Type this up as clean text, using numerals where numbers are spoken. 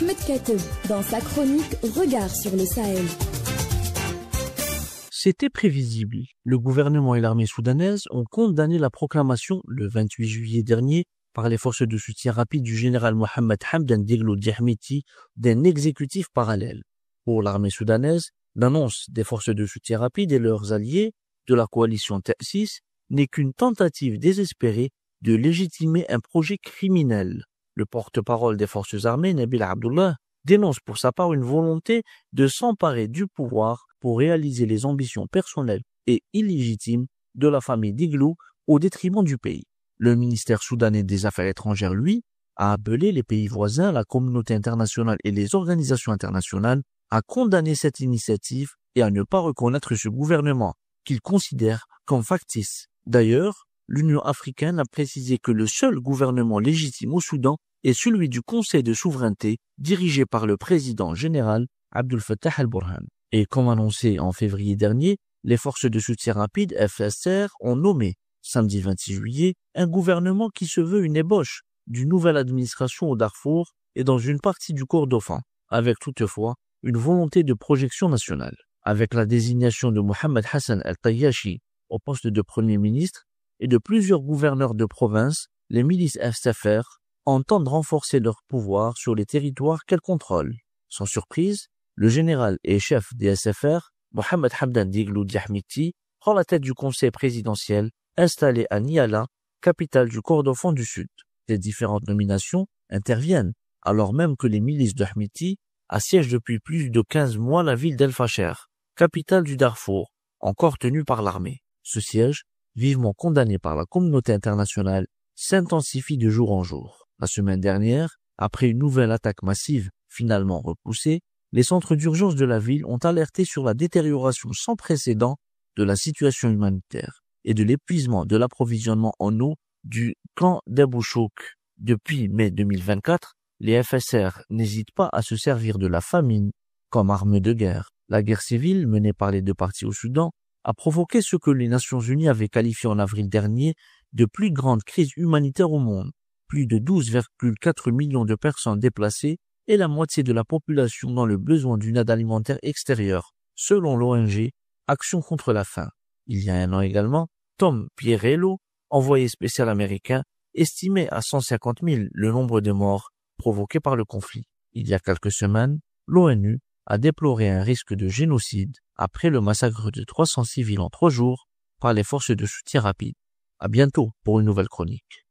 Ahmed Kateb dans sa chronique Regard sur le Sahel. C'était prévisible. Le gouvernement et l'armée soudanaise ont condamné la proclamation, le 28 juillet dernier, par les forces de soutien rapide du général Mohamed Hamdan Daglo Diahmeti d'un exécutif parallèle. Pour l'armée soudanaise, l'annonce des forces de soutien rapide et leurs alliés de la coalition Ta'sis n'est qu'une tentative désespérée de légitimer un projet criminel. Le porte-parole des forces armées, Nabil Abdullah, dénonce pour sa part une volonté de s'emparer du pouvoir pour réaliser les ambitions personnelles et illégitimes de la famille Daglo au détriment du pays. Le ministère soudanais des Affaires étrangères, lui, a appelé les pays voisins, la communauté internationale et les organisations internationales à condamner cette initiative et à ne pas reconnaître ce gouvernement qu'il considère comme factice. D'ailleurs, l'Union africaine a précisé que le seul gouvernement légitime au Soudan est celui du Conseil de souveraineté dirigé par le président général Abdel Fattah al-Burhan. Et comme annoncé en février dernier, les forces de soutien rapide FSR ont nommé, samedi 26 juillet, un gouvernement qui se veut une ébauche d'une nouvelle administration au Darfour et dans une partie du Kordofan, avec toutefois une volonté de projection nationale. Avec la désignation de Mohamed Hassan al-Tayyashi au poste de Premier ministre et de plusieurs gouverneurs de province, les milices FSR entendent renforcer leur pouvoir sur les territoires qu'elles contrôlent. Sans surprise, le général et chef des SFR, Mohamed Hamdan Daglo Diahmeti, prend la tête du conseil présidentiel installé à Niala, capitale du Kordofan du Sud. Ces différentes nominations interviennent alors même que les milices d'Ahmeti assiègent depuis plus de 15 mois la ville d'El Fasher, capitale du Darfour, encore tenue par l'armée. Ce siège, vivement condamné par la communauté internationale, s'intensifie de jour en jour. La semaine dernière, après une nouvelle attaque massive finalement repoussée, les centres d'urgence de la ville ont alerté sur la détérioration sans précédent de la situation humanitaire et de l'épuisement de l'approvisionnement en eau du camp d'Abou Chouk. Depuis mai 2024, les FSR n'hésitent pas à se servir de la famine comme arme de guerre. La guerre civile menée par les deux parties au Soudan a provoqué ce que les Nations Unies avaient qualifié en avril dernier de plus grande crise humanitaire au monde. Plus de 12,4 millions de personnes déplacées et la moitié de la population dans le besoin d'une aide alimentaire extérieure, selon l'ONG Action contre la faim. Il y a un an également, Tom Pierrello, envoyé spécial américain, estimait à 150 000 le nombre de morts provoqués par le conflit. Il y a quelques semaines, l'ONU a déploré un risque de génocide après le massacre de 300 civils en 3 jours par les forces de soutien rapide. À bientôt pour une nouvelle chronique.